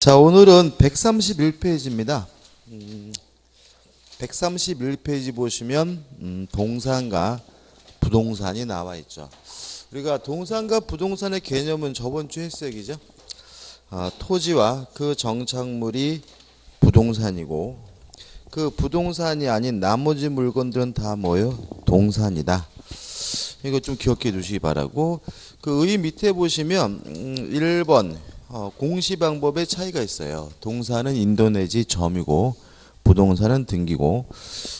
자, 오늘은 131페이지입니다. 131페이지 보시면 동산과 부동산이 나와 있죠. 우리가 동산과 부동산의 개념은 저번 주 했어요, 그죠? 토지와 그 정착물이 부동산이고 그 부동산이 아닌 나머지 물건들은 다 뭐예요? 동산이다. 이거 좀 기억해 두시기 바라고. 그 의 밑에 보시면 1번 공시 방법의 차이가 있어요. 동산은 인도내지 점이고 부동산은 등기고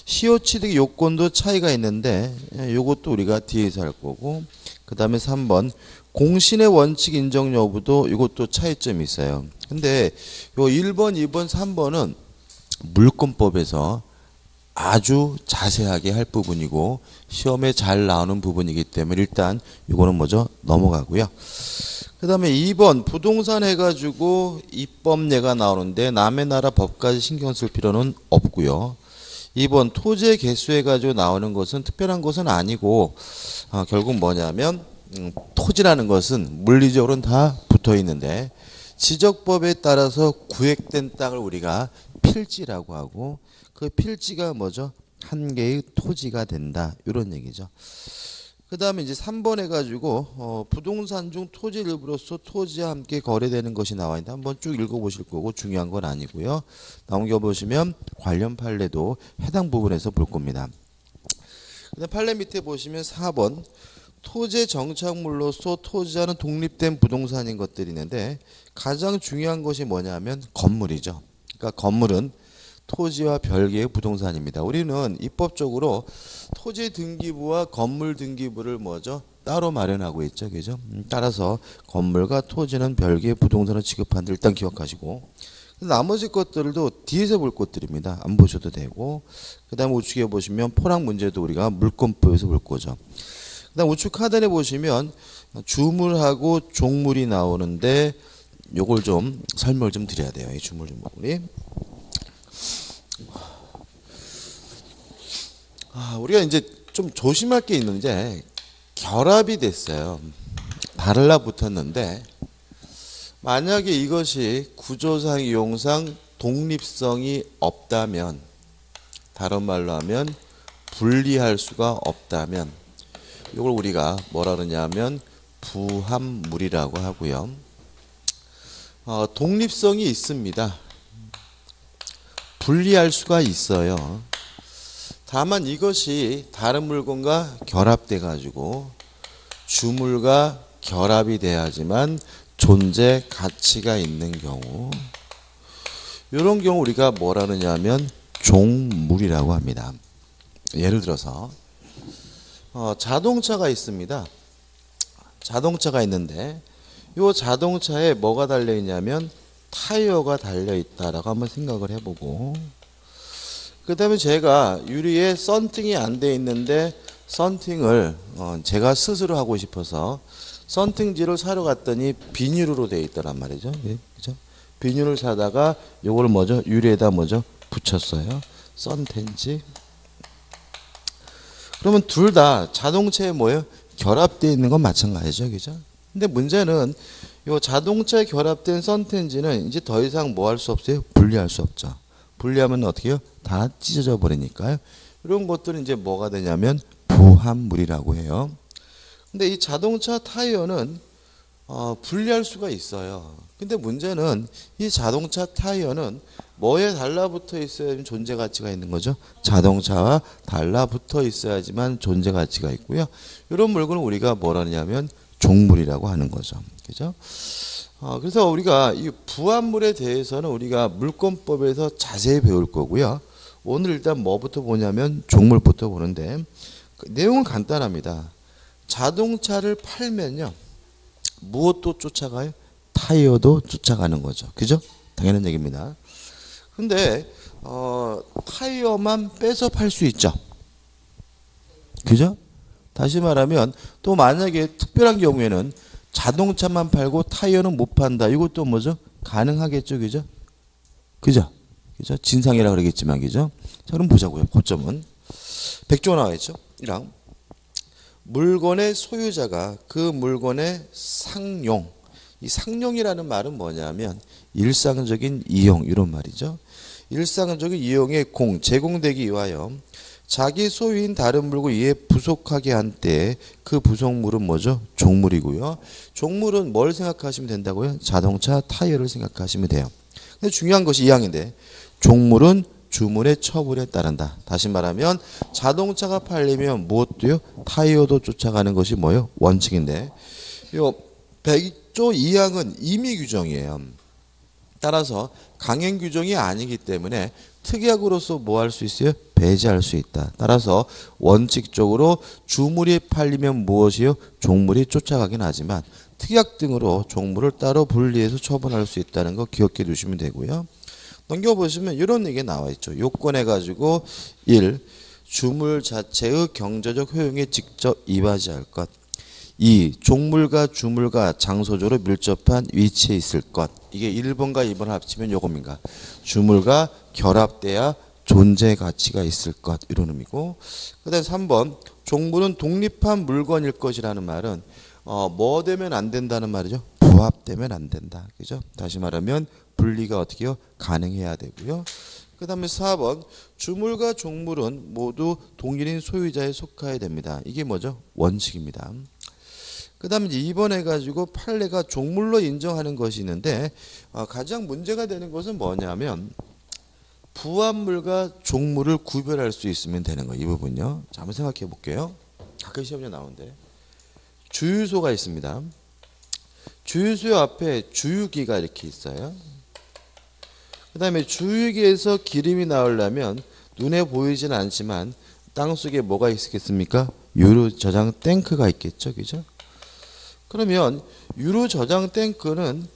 시효 취득 요건도 차이가 있는데 요것도 우리가 뒤에서 할 거고, 그 다음에 3번 공신의 원칙 인정 여부도 이것도 차이점이 있어요. 근데 요 1번, 2번, 3번은 물권법에서 아주 자세하게 할 부분이고 시험에 잘 나오는 부분이기 때문에 일단 이거는 뭐죠? 넘어가고요. 그 다음에 2번 부동산 해가지고 입법례가 나오는데 남의 나라 법까지 신경 쓸 필요는 없고요. 2번 토지의 개수 해가지고 나오는 것은 특별한 것은 아니고 결국 뭐냐면 토지라는 것은 물리적으로는 다 붙어 있는데 지적법에 따라서 구획된 땅을 우리가 필지라고 하고 그 필지가 뭐죠? 한 개의 토지가 된다, 이런 얘기죠. 그 다음에 이제 3번 해가지고 부동산 중 토지 일부로서 토지와 함께 거래되는 것이 나와 있는데 한번 쭉 읽어보실 거고 중요한 건 아니고요. 넘겨보시면 관련 판례도 해당 부분에서 볼 겁니다. 그다음 판례 밑에 보시면 4번 토지 정착물로서 토지와는 독립된 부동산인 것들이 있는데 가장 중요한 것이 뭐냐면 건물이죠. 그러니까 건물은 토지와 별개의 부동산입니다. 우리는 입법적으로 토지 등기부와 건물 등기부를 뭐죠? 따로 마련하고 있죠. 그죠? 따라서 건물과 토지는 별개의 부동산을 취급한다. 일단 기억하시고. 나머지 것들도 뒤에서 볼 것들입니다. 안 보셔도 되고. 그 다음에 우측에 보시면 포랑 문제도 우리가 물권법에서 볼 거죠. 그 다음 우측 하단에 보시면 주물하고 종물이 나오는데 요걸 좀 설명을 좀 드려야 돼요. 이 주물 종물이. 우리가 이제 좀 조심할 게 있는데 결합이 됐어요. 달라붙었는데 만약에 이것이 구조상 이용상 독립성이 없다면, 다른 말로 하면 분리할 수가 없다면 이걸 우리가 뭐라 그러냐면 부합물이라고 하고요. 독립성이 있습니다. 분리할 수가 있어요. 다만 이것이 다른 물건과 결합돼 가지고 주물과 결합이 돼야지만 존재 가치가 있는 경우, 이런 경우 우리가 뭐라 그러냐면 종물이라고 합니다. 예를 들어서 자동차가 있습니다. 자동차가 있는데 이 자동차에 뭐가 달려 있냐면 타이어가 달려 있다라고 한번 생각을 해보고, 그 다음에 제가 유리에 썬팅이 안 돼 있는데 썬팅을 제가 스스로 하고 싶어서 썬팅지를 사러 갔더니 비닐으로 돼 있더란 말이죠. 그죠? 비닐을 사다가 요걸 뭐죠? 유리에다 뭐죠? 붙였어요. 썬텐지. 그러면 둘 다 자동차에 뭐예요? 결합되어 있는 건 마찬가지죠. 그죠? 근데 문제는 요 자동차에 결합된 썬텐지는 이제 더 이상 뭐 할 수 없어요? 분리할 수 없죠. 분리하면 어떻게 해요? 다 찢어져 버리니까요. 이런 것들은 이제 뭐가 되냐면 부합물이라고 해요. 근데 이 자동차 타이어는 분리할 수가 있어요. 근데 문제는 이 자동차 타이어는 뭐에 달라붙어 있어야지 존재 가치가 있는 거죠? 자동차와 달라붙어 있어야지만 존재 가치가 있고요. 이런 물건을 우리가 뭐라 하냐면 종물이라고 하는 거죠. 그죠? 그래서 우리가 이 부합물에 대해서는 우리가 물권법에서 자세히 배울 거고요. 오늘 일단 뭐부터 보냐면 종물부터 보는데 내용은 간단합니다. 자동차를 팔면요, 무엇도 쫓아가요? 타이어도 쫓아가는 거죠. 그죠? 당연한 얘기입니다. 근데 타이어만 빼서 팔 수 있죠. 그죠? 다시 말하면 또 만약에 특별한 경우에는 자동차만 팔고 타이어는 못 판다. 이것도 뭐죠? 가능하겠죠. 그죠? 그죠? 그죠? 진상이라 그러겠지만, 그죠? 자, 그럼 보자고요. 고점은. 100조 나와 있죠? 1항. 물건의 소유자가 그 물건의 상용, 이 상용이라는 말은 뭐냐면 일상적인 이용 이런 말이죠. 일상적인 이용에 제공되기 위하여 자기 소유인 다른 물고 이에 부속하게 한 때 그 부속물은 뭐죠? 종물이고요. 종물은 뭘 생각하시면 된다고요? 자동차 타이어를 생각하시면 돼요. 근데 중요한 것이 2항인데 종물은 주문의 처분에 따른다. 다시 말하면 자동차가 팔리면 무엇도요? 타이어도 쫓아가는 것이 뭐예요? 원칙인데 요 100조 2항은 임의 규정이에요. 따라서 강행 규정이 아니기 때문에 특약으로서 뭐 할 수 있어요? 배제할 수 있다. 따라서 원칙적으로 주물이 팔리면 무엇이요? 종물이 쫓아가긴 하지만 특약 등으로 종물을 따로 분리해서 처분할 수 있다는 거 기억해 두시면 되고요. 넘겨보시면 이런 얘기가 나와 있죠. 요건해 가지고 1. 주물 자체의 경제적 효용에 직접 이바지할 것. 2. 종물과 주물과 장소적으로 밀접한 위치에 있을 것. 이게 1번과 2번을 합치면 요겁니까? 주물과 결합돼야 존재 가치가 있을 것. 이런 의미고. 그 다음 3번. 종물은 독립한 물건일 것이라는 말은 뭐 되면 안 된다는 말이죠. 부합되면 안 된다. 그죠? 다시 말하면 분리가 어떻게 해요? 가능해야 되고요. 그 다음에 4번. 주물과 종물은 모두 동일인 소유자에 속해야 됩니다. 이게 뭐죠? 원칙입니다. 그 다음에 2번 해가지고 판례가 종물로 인정하는 것이 있는데 가장 문제가 되는 것은 뭐냐면 부합물과 종물을 구별할 수 있으면 되는 거예요. 이 부분요. 자, 한번 생각해 볼게요. 가끔 시험에 나오는데 주유소가 있습니다. 주유소 앞에 주유기가 이렇게 있어요. 그 다음에 주유기에서 기름이 나오려면 눈에 보이지는 않지만 땅속에 뭐가 있겠습니까? 유로 저장 탱크가 있겠죠. 그죠? 그러면 유로 저장 탱크는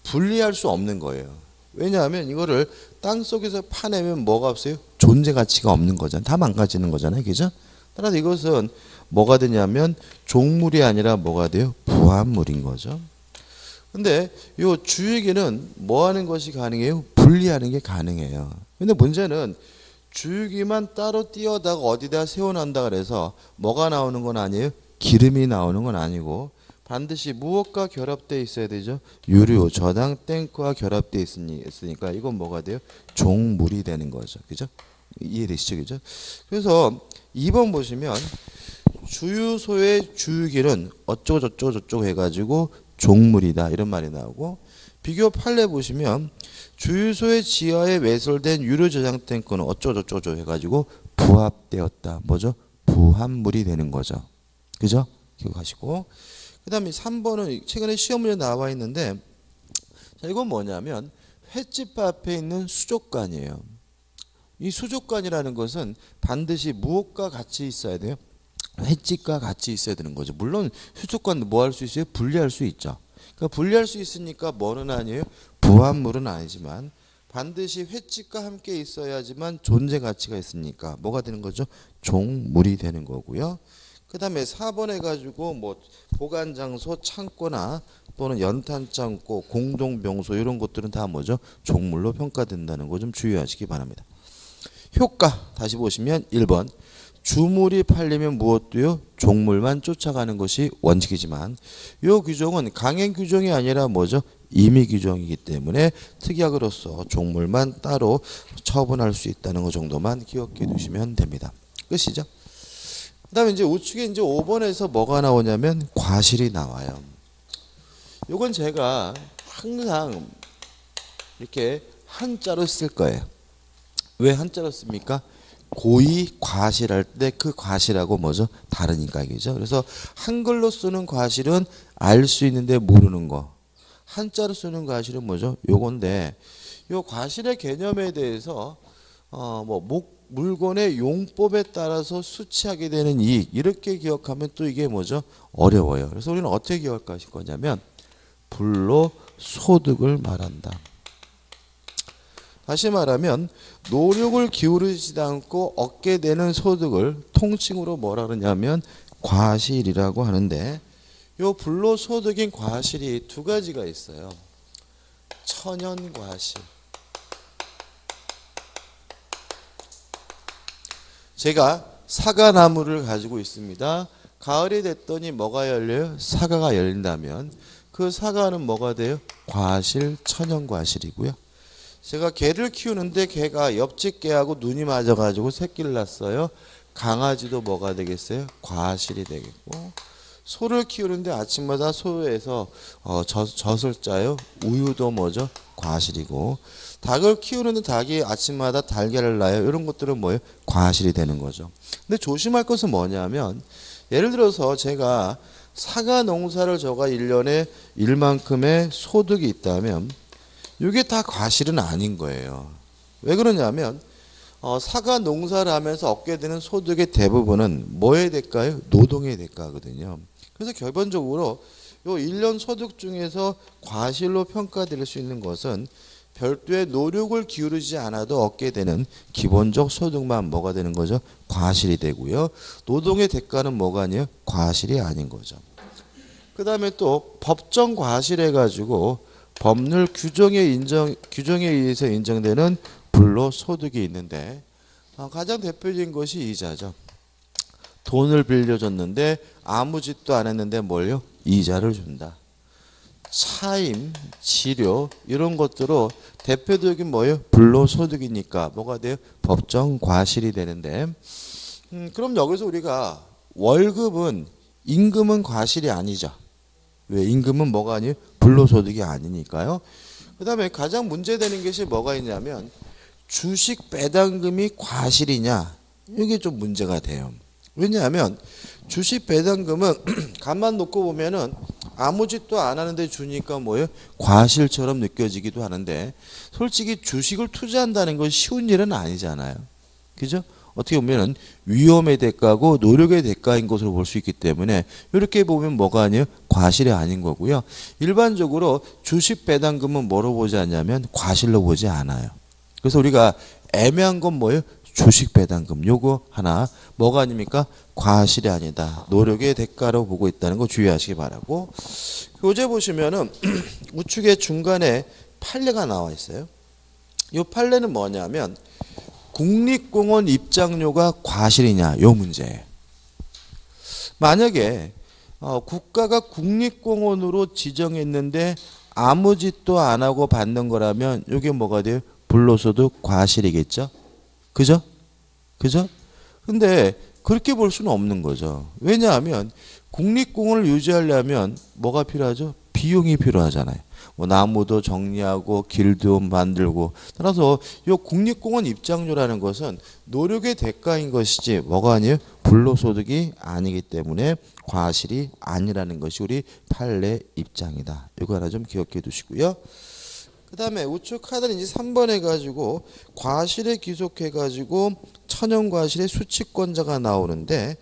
분리할 수 없는 거예요. 왜냐하면 이거를 땅속에서 파내면 뭐가 없어요? 존재 가치가 없는 거잖아요. 다 망가지는 거잖아요. 그죠? 따라서 이것은 뭐가 되냐면 종물이 아니라 뭐가 돼요? 부합물인 거죠. 근데 이 주유기는 뭐 하는 것이 가능해요? 분리하는 게 가능해요. 근데 문제는 주유기만 따로 띄어다가 어디다 세워놓는다 그래서 뭐가 나오는 건 아니에요? 기름이 나오는 건 아니고 반드시 무엇과 결합되어 있어야 되죠? 유료 저장 탱크와 결합되어 있으니까 이건 뭐가 돼요? 종물이 되는 거죠. 그죠? 이해되시죠? 그죠? 그래서 2번 보시면 주유소의 주유기는 어쩌고 저쩌고 저쩌고 해가지고 종물이다 이런 말이 나오고 비교 판례 보시면 주유소의 지하에 외설된 유료 저장 탱크는 어쩌고 저쩌고 해가지고 부합되었다. 뭐죠? 부합물이 되는 거죠. 그죠? 기억하시고 그 다음에 3번은 최근에 시험 문제 나와 있는데 자, 이건 뭐냐면 횟집 앞에 있는 수족관이에요. 이 수족관이라는 것은 반드시 무엇과 같이 있어야 돼요? 횟집과 같이 있어야 되는 거죠. 물론 수족관도 뭐 할 수 있어요? 분리할 수 있죠. 그러니까 분리할 수 있으니까 뭐는 아니에요? 부합물은 아니지만 반드시 횟집과 함께 있어야지만 존재 가치가 있으니까 뭐가 되는 거죠? 종물이 되는 거고요. 그 다음에 4번 해가지고 뭐 보관 장소 창고나 또는 연탄 창고 공동 병소 이런 것들은 다 뭐죠? 종물로 평가된다는 거 좀 주의하시기 바랍니다. 효과 다시 보시면 1번 주물이 팔리면 무엇도요? 종물만 쫓아가는 것이 원칙이지만 이 규정은 강행 규정이 아니라 뭐죠? 임의 규정이기 때문에 특약으로서 종물만 따로 처분할 수 있다는 것 정도만 기억해 두시면 됩니다. 끝이죠? 그 다음에 이제 우측에 이제 5번에서 뭐가 나오냐면 과실이 나와요. 요건 제가 항상 이렇게 한자로 쓸 거예요. 왜 한자로 씁니까? 고의 과실할 때 그 과실하고 뭐죠? 다르니까 이죠. 그래서 한글로 쓰는 과실은 알 수 있는데 모르는 거. 한자로 쓰는 과실은 뭐죠? 요건데 요 과실의 개념에 대해서 물건의 용법에 따라서 수취하게 되는 이익 이렇게 기억하면 또 이게 뭐죠? 어려워요. 그래서 우리는 어떻게 기억할 거냐면 불로 소득을 말한다. 다시 말하면 노력을 기울이지 않고 얻게 되는 소득을 통칭으로 뭐라 그러냐면 과실이라고 하는데 요 불로소득인 과실이 두 가지가 있어요. 천연과실. 제가 사과나무를 가지고 있습니다. 가을이 됐더니 뭐가 열려요? 사과가 열린다면 그 사과는 뭐가 돼요? 과실, 천연과실이고요. 제가 개를 키우는데 개가 옆집 개하고 눈이 맞아가지고 새끼를 낳았어요. 강아지도 뭐가 되겠어요? 과실이 되겠고, 소를 키우는데 아침마다 소에서 젖을 짜요. 우유도 뭐죠? 과실이고, 닭을 키우는데 닭이 아침마다 달걀을 낳아요. 이런 것들은 뭐예요? 과실이 되는 거죠. 근데 조심할 것은 뭐냐면, 예를 들어서 제가 사과 농사를 저가 1년에 일만큼의 소득이 있다면 이게 다 과실은 아닌 거예요. 왜 그러냐면 사과 농사를 하면서 얻게 되는 소득의 대부분은 뭐의 대가예요? 노동의 대가거든요. 그래서 결론적으로 요 1년 소득 중에서 과실로 평가될 수 있는 것은 별도의 노력을 기울이지 않아도 얻게 되는 기본적 소득만 뭐가 되는 거죠? 과실이 되고요. 노동의 대가는 뭐가 아니에요? 과실이 아닌 거죠. 그 다음에 또 법정 과실해가지고 법률 규정에 의해서 인정되는 불로소득이 있는데 가장 대표적인 것이 이자죠. 돈을 빌려줬는데 아무 짓도 안 했는데 뭘요? 이자를 준다. 차임, 치료 이런 것들로 대표적인 뭐예요? 불로소득이니까 뭐가 돼요? 법정 과실이 되는데 그럼 여기서 우리가 월급은 임금은 과실이 아니죠. 왜? 임금은 뭐가 아니에요? 불로소득이 아니니까요. 그 다음에 가장 문제되는 것이 뭐가 있냐면 주식 배당금이 과실이냐 이게 좀 문제가 돼요. 왜냐하면 주식 배당금은 가만 놓고 보면은 아무 짓도 안 하는데 주니까 뭐예요? 과실처럼 느껴지기도 하는데 솔직히 주식을 투자한다는 건 쉬운 일은 아니잖아요. 그죠? 어떻게 보면은 위험의 대가고 노력의 대가인 것으로 볼 수 있기 때문에 이렇게 보면 뭐가 아니에요? 과실이 아닌 거고요. 일반적으로 주식 배당금은 뭐로 보지 않냐면 과실로 보지 않아요. 그래서 우리가 애매한 건 뭐예요? 주식 배당금 요거 하나 뭐가 아닙니까? 과실이 아니다. 노력의 대가로 보고 있다는 거 주의하시기 바라고. 교재 보시면은 우측에 중간에 판례가 나와 있어요. 이 판례는 뭐냐면 국립공원 입장료가 과실이냐 요 문제예요. 만약에 국가가 국립공원으로 지정했는데 아무 짓도 안 하고 받는 거라면 이게 뭐가 돼요? 불로소득 과실이겠죠. 그죠? 그죠? 근데 그렇게 볼 수는 없는 거죠. 왜냐하면 국립공원을 유지하려면 뭐가 필요하죠? 비용이 필요하잖아요. 뭐 나무도 정리하고 길도 만들고 따라서 이 국립공원 입장료라는 것은 노력의 대가인 것이지 뭐가 아니에요? 불로소득이 아니기 때문에 과실이 아니라는 것이 우리 판례 입장이다. 이거 하나 좀 기억해 두시고요. 그 다음에 우측 카드는 이제 3번 해가지고 과실에 기속해가지고 천연과실의 수치권자가 나오는데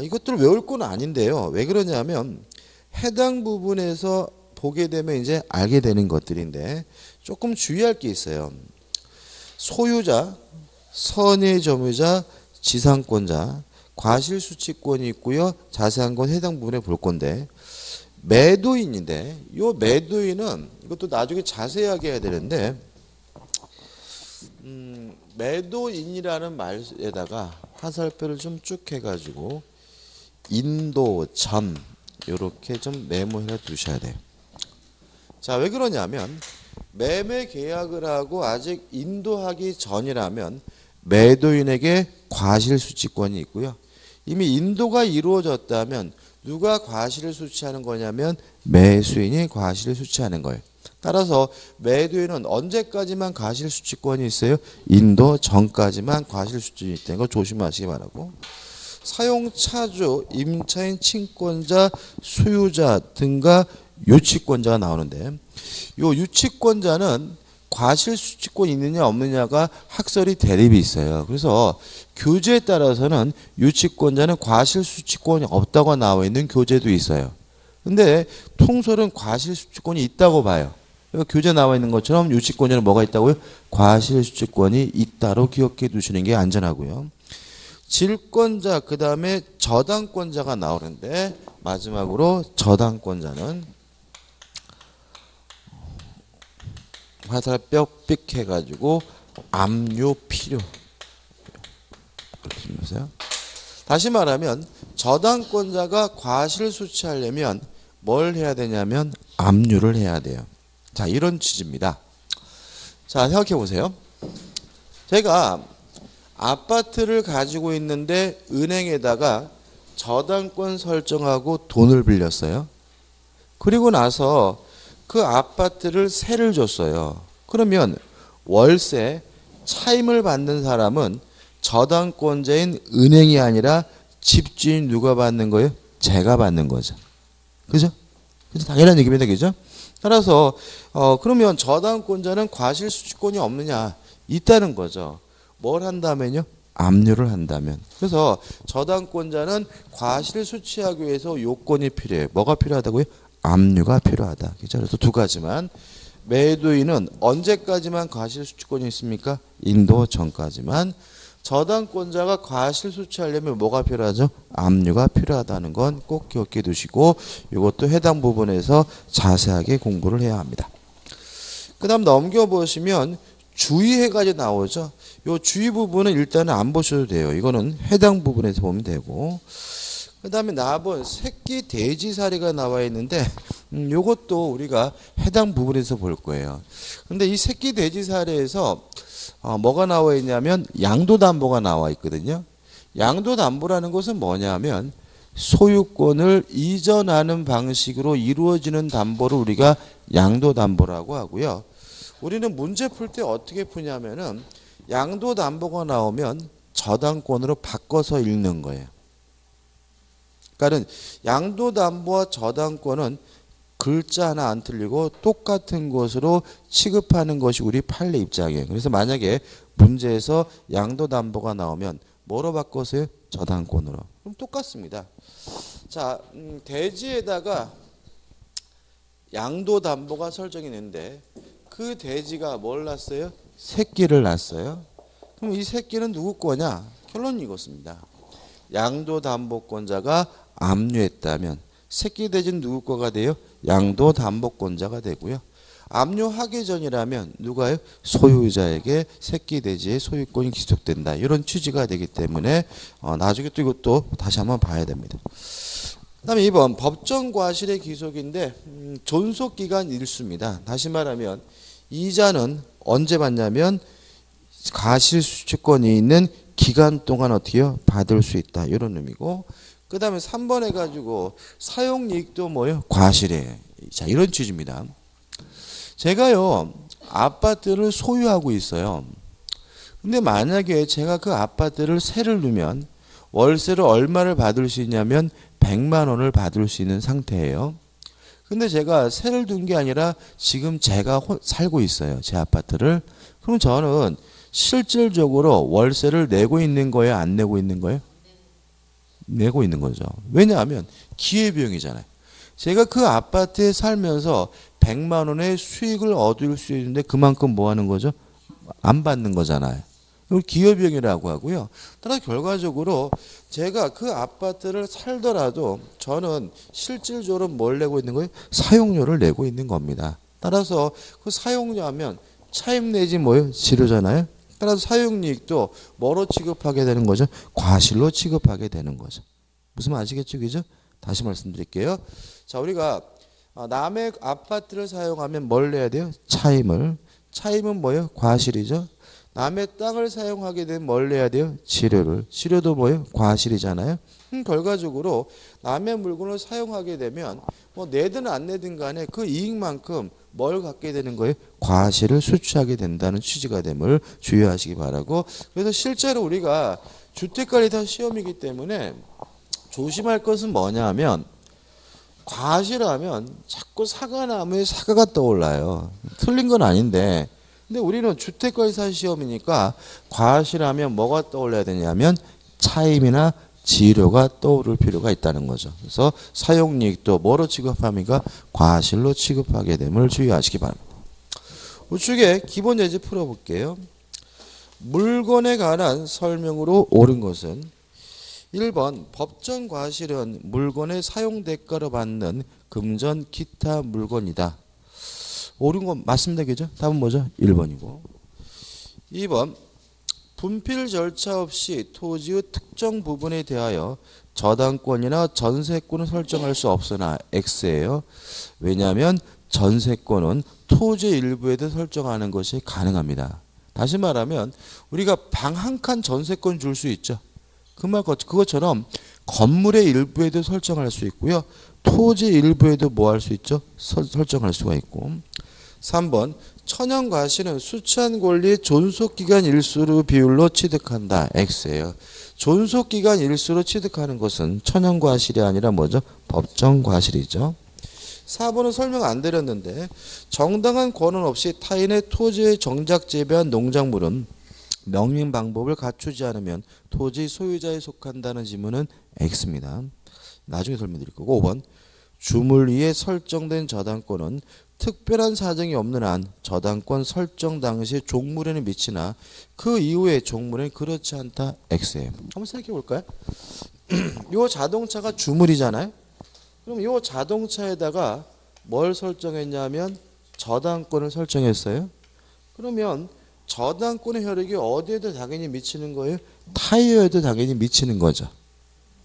이것들을 외울 건 아닌데요. 왜 그러냐면 해당 부분에서 보게 되면 이제 알게 되는 것들인데 조금 주의할 게 있어요. 소유자, 선의 점유자, 지상권자, 과실수치권이 있고요. 자세한 건 해당 부분에 볼 건데 매도인인데 이 매도인은 이것도 나중에 자세하게 해야 되는데 매도인이라는 말에다가 화살표를 좀 쭉 해가지고 인도, 전 이렇게 좀 메모해 두셔야 돼요. 자, 왜 그러냐면 매매 계약을 하고 아직 인도하기 전이라면 매도인에게 과실수치권이 있고요. 이미 인도가 이루어졌다면 누가 과실을 수취하는 거냐면 매수인이 과실을 수취하는 거예요. 따라서 매도인은 언제까지만 과실수취권이 있어요? 인도 전까지만 과실수취권이 있다는 거 조심하시기 바라고. 사용차주, 임차인, 친권자, 소유자 등과 유치권자가 나오는데 요 유치권자는 과실수취권이 있느냐 없느냐가 학설이 대립이 있어요. 그래서 교재에 따라서는 유치권자는 과실수취권이 없다고 나와 있는 교재도 있어요. 근데 통설은 과실수취권이 있다고 봐요. 그러니까 교재 나와 있는 것처럼 유치권자는 뭐가 있다고요? 과실수취권이 있다로 기억해 두시는 게 안전하고요. 질권자 그 다음에 저당권자가 나오는데 마지막으로 저당권자는 화살표 삑 해가지고 압류 필요. 그렇게 보세요. 다시 말하면 저당권자가 과실을 수취하려면 뭘 해야 되냐면 압류를 해야 돼요. 자, 이런 취지입니다. 자, 생각해 보세요. 제가 아파트를 가지고 있는데 은행에다가 저당권 설정하고 돈을 빌렸어요. 그리고 나서 그 아파트를 세를 줬어요. 그러면 월세 차임을 받는 사람은 저당권자인 은행이 아니라 집주인 누가 받는 거예요? 제가 받는 거죠. 그죠? 당연한 얘기입니다. 그죠? 따라서 그러면 저당권자는 과실수취권이 없느냐? 있다는 거죠. 뭘 한다면요? 압류를 한다면. 그래서 저당권자는 과실을 수취하기 위해서 요건이 필요해요. 뭐가 필요하다고요? 압류가 필요하다. 그죠? 그래서 두 가지만. 매도인은 언제까지만 과실수취권이 있습니까? 인도 전까지만. 저당권자가 과실수취하려면 뭐가 필요하죠? 압류가 필요하다는 건 꼭 기억해 두시고 이것도 해당 부분에서 자세하게 공부를 해야 합니다. 그 다음 넘겨보시면 주의해가지고 나오죠. 요 주의 부분은 일단은 안 보셔도 돼요. 이거는 해당 부분에서 보면 되고. 그 다음에 나번 새끼 돼지 사례가 나와 있는데 요것도 우리가 해당 부분에서 볼 거예요. 근데 이 새끼 돼지 사례에서 뭐가 나와 있냐면 양도담보가 나와 있거든요. 양도담보라는 것은 뭐냐면 소유권을 이전하는 방식으로 이루어지는 담보를 우리가 양도담보라고 하고요. 우리는 문제 풀 때 어떻게 푸냐면은 양도담보가 나오면 저당권으로 바꿔서 읽는 거예요. 그러니까 양도담보와 저당권은 글자 하나 안 틀리고 똑같은 것으로 취급하는 것이 우리 판례 입장이에요. 그래서 만약에 문제에서 양도담보가 나오면 뭐로 바꿔서요? 저당권으로. 그럼 똑같습니다. 자, 대지에다가 양도담보가 설정이 있는데 그 돼지가 뭘 낳았어요? 새끼를 낳았어요. 그럼 이 새끼는 누구 거냐? 결론은 이것입니다. 양도담보권자가 압류했다면 새끼 돼지는 누구 거가 돼요? 양도담보권자가 되고요. 압류하기 전이라면 누가요? 소유자에게 새끼 돼지의 소유권이 기속된다. 이런 취지가 되기 때문에 나중에 또 이것도 다시 한번 봐야 됩니다. 그 다음에 2번 법정 과실의 기속인데 존속기간 일수입니다. 다시 말하면 이자는 언제 받냐면 과실수취권이 있는 기간 동안 어떻게요? 받을 수 있다. 이런 의미고 그 다음에 3번 해가지고 사용이익도 뭐예요? 과실이에요. 자, 이런 취지입니다. 제가요 아파트를 소유하고 있어요. 근데 만약에 제가 그 아파트를 세를 두면 월세를 얼마를 받을 수 있냐면 100만 원을 받을 수 있는 상태예요. 근데 제가 세를 둔 게 아니라 지금 제가 살고 있어요. 제 아파트를. 그럼 저는 실질적으로 월세를 내고 있는 거예요? 안 내고 있는 거예요? 내고 있는 거죠. 왜냐하면 기회비용이잖아요. 제가 그 아파트에 살면서 100만 원의 수익을 얻을 수 있는데 그만큼 뭐 하는 거죠? 안 받는 거잖아요. 이걸 기회비용이라고 하고요. 따라서 결과적으로 제가 그 아파트를 살더라도 저는 실질적으로 뭘 내고 있는 거예요? 사용료를 내고 있는 겁니다. 따라서 그 사용료 하면 차임 내지 뭐예요? 지르잖아요. 따라서 사용이익도 뭐로 취급하게 되는 거죠? 과실로 취급하게 되는 거죠. 무슨 말 아시겠죠? 그죠? 다시 말씀드릴게요. 자, 우리가 남의 아파트를 사용하면 뭘 내야 돼요? 차임을. 차임은 뭐예요? 과실이죠. 남의 땅을 사용하게 되면 뭘 내야 돼요? 지료를. 지료도 뭐예요? 과실이잖아요. 결과적으로 남의 물건을 사용하게 되면 뭐 내든 안 내든 간에 그 이익만큼 뭘 갖게 되는 거예요? 과실을 수취하게 된다는 취지가 됨을 주의하시기 바라고. 그래서 실제로 우리가 주택관리 다 시험이기 때문에 조심할 것은 뭐냐 하면 과실하면 자꾸 사과나무에 사과가 떠올라요. 틀린 건 아닌데 근데 우리는 주택관리사 시험이니까 과실하면 뭐가 떠올라야 되냐면 차임이나 지료가 떠오를 필요가 있다는 거죠. 그래서 사용이익도 뭐로 취급합니까? 과실로 취급하게 됨을 주의하시기 바랍니다. 우측에 기본 예제 풀어볼게요. 물건에 관한 설명으로 옳은 것은 1번 법정 과실은 물건의 사용 대가로 받는 금전 기타 물건이다. 옳은 건 맞습니다. 그죠? 답은 뭐죠? 1번이고. 2번 분필 절차 없이 토지의 특정 부분에 대하여 저당권이나 전세권을 설정할 수 없으나 X예요. 왜냐하면 전세권은 토지 일부에도 설정하는 것이 가능합니다. 다시 말하면 우리가 방 한 칸 전세권 줄 수 있죠. 그것처럼 건물의 일부에도 설정할 수 있고요. 토지 일부에도 뭐 할 수 있죠? 설정할 수가 있고. 3번 천연과실은 수취한 권리 존속기간 일수로 비율로 취득한다. X예요. 존속기간 일수로 취득하는 것은 천연과실이 아니라 뭐죠? 법정과실이죠. 4번은 설명 안 드렸는데 정당한 권한 없이 타인의 토지에 정작 재배한 농작물은 명령 방법을 갖추지 않으면 토지 소유자에 속한다는 지문은 X입니다. 나중에 설명드릴 거고. 5번 주물 위에 설정된 저당권은 특별한 사정이 없는 한 저당권 설정 당시 종물에는 미치나 그 이후의 종물에는 그렇지 않다. X예요. 한번 생각해 볼까요? 이 자동차가 주물이잖아요. 그럼 이 자동차에다가 뭘 설정했냐면 저당권을 설정했어요. 그러면 저당권의 효력이 어디에도 당연히 미치는 거예요? 타이어에도 당연히 미치는 거죠.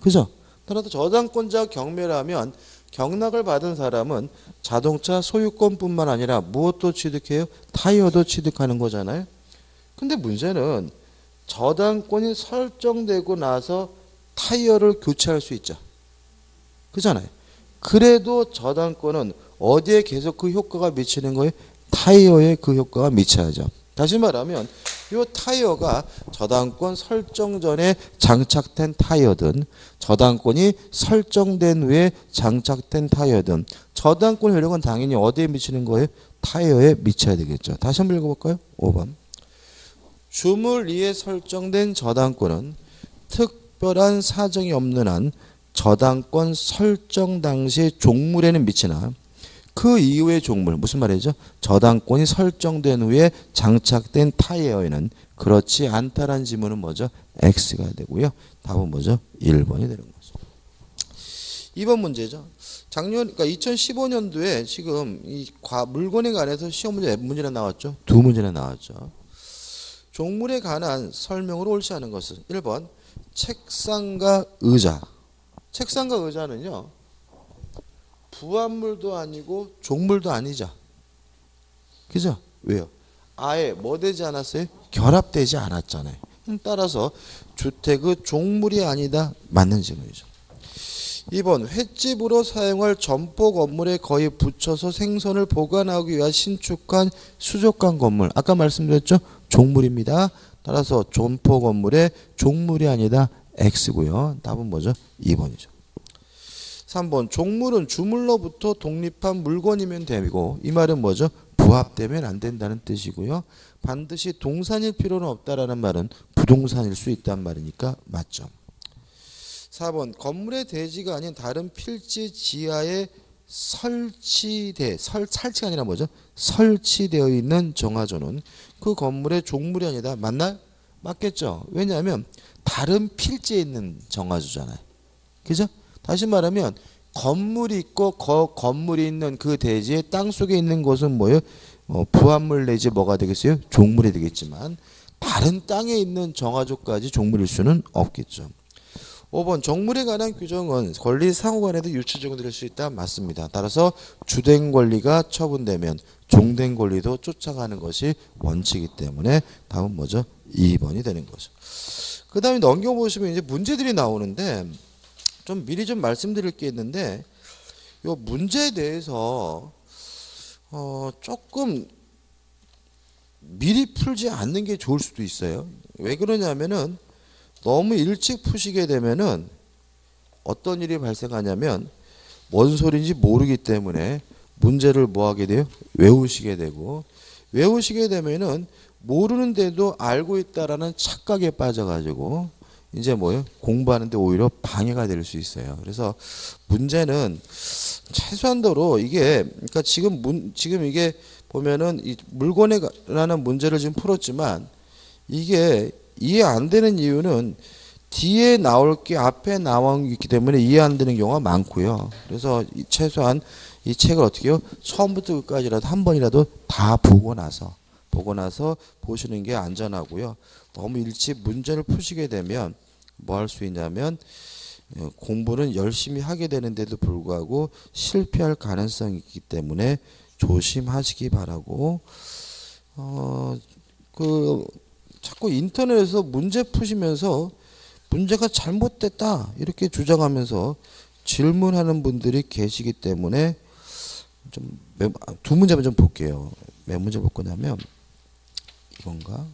그죠? 따라서 저당권자 경매라면 경락을 받은 사람은 자동차 소유권뿐만 아니라 무엇도 취득해요? 타이어도 취득하는 거잖아요. 근데 문제는 저당권이 설정되고 나서 타이어를 교체할 수 있죠. 그잖아요. 그래도 저당권은 어디에 계속 그 효과가 미치는 거예요? 타이어에 그 효과가 미쳐야죠. 다시 말하면 이 타이어가 저당권 설정 전에 장착된 타이어든 저당권이 설정된 후에 장착된 타이어든 저당권 효력은 당연히 어디에 미치는 거예요? 타이어에 미쳐야 되겠죠. 다시 한번 읽어볼까요? 5번 주물 위에 설정된 저당권은 특별한 사정이 없는 한 저당권 설정 당시 종물에는 미치나 그 이후의 종물, 무슨 말이죠? 저당권이 설정된 후에 장착된 타이어에는 그렇지 않다라는 지문은 뭐죠? X가 되고요. 답은 뭐죠? 1번이 되는 거죠. 2번 문제죠. 그러니까 2015년도에 지금 이 물건에 관해서 시험 문제 몇 문제나 나왔죠? 2문제나 나왔죠. 종물에 관한 설명으로 옳지 않은 것은 1번 책상과 의자. 책상과 의자는요. 부합물도 아니고 종물도 아니죠. 그죠? 왜요? 아예 뭐 되지 않았어요? 결합되지 않았잖아요. 따라서 주택의 종물이 아니다. 맞는 질문이죠. 2번 횟집으로 사용할 점포 건물에 거의 붙여서 생선을 보관하기 위한 신축한 수족관 건물. 아까 말씀드렸죠? 종물입니다. 따라서 점포 건물의 종물이 아니다. X고요. 답은 뭐죠? 2번이죠. 3번 종물은 주물로부터 독립한 물건이면 되고 이 말은 뭐죠? 부합되면 안 된다는 뜻이고요. 반드시 동산일 필요는 없다라는 말은 부동산일 수 있단 말이니까 맞죠. 4번 건물의 대지가 아닌 다른 필지 지하에 설치가 아니라 뭐죠? 설치되어 있는 정화조는 그 건물의 종물이 아니다. 맞나요? 맞겠죠. 왜냐하면 다른 필지에 있는 정화조잖아요. 그죠? 다시 말하면 건물이 있고 건물이 있는 그 대지의 땅 속에 있는 것은 뭐예요? 부합물 내지 뭐가 되겠어요? 종물이 되겠지만 다른 땅에 있는 정화조까지 종물일 수는 없겠죠. 5번 종물에 관한 규정은 권리 상호간에도 유추적으로 될 수 있다. 맞습니다. 따라서 주된 권리가 처분되면 종된 권리도 쫓아가는 것이 원칙이기 때문에 답은 뭐죠? 2번이 되는 거죠. 그 다음에 넘겨보시면 이제 문제들이 나오는데 좀 미리 좀 말씀드릴 게 있는데 요 문제에 대해서 조금 미리 풀지 않는 게 좋을 수도 있어요. 왜 그러냐면은 너무 일찍 푸시게 되면은 어떤 일이 발생하냐면 뭔 소리인지 모르기 때문에 문제를 뭐 하게 돼요? 외우시게 되고 외우시게 되면은 모르는데도 알고 있다라는 착각에 빠져가지고 이제 뭐예요? 공부하는데 오히려 방해가 될 수 있어요. 그래서 문제는 최소한도로 이게 그러니까 지금 이게 보면은 이 물건에 관한 문제를 지금 풀었지만 이게 이해 안 되는 이유는 뒤에 나올 게 앞에 나와 있기 때문에 이해 안 되는 경우가 많고요. 그래서 최소한 이 책을 어떻게 해요? 처음부터 끝까지라도 한 번이라도 다 보고 나서 보시는 게 안전하고요. 너무 일찍 문제를 푸시게 되면 뭐 할 수 있냐면 공부는 열심히 하게 되는데도 불구하고 실패할 가능성이 있기 때문에 조심하시기 바라고, 자꾸 인터넷에서 문제 푸시면서 문제가 잘못됐다 이렇게 주장하면서 질문하는 분들이 계시기 때문에 두 문제만 좀 볼게요. 몇 문제 볼 거냐면 이건가?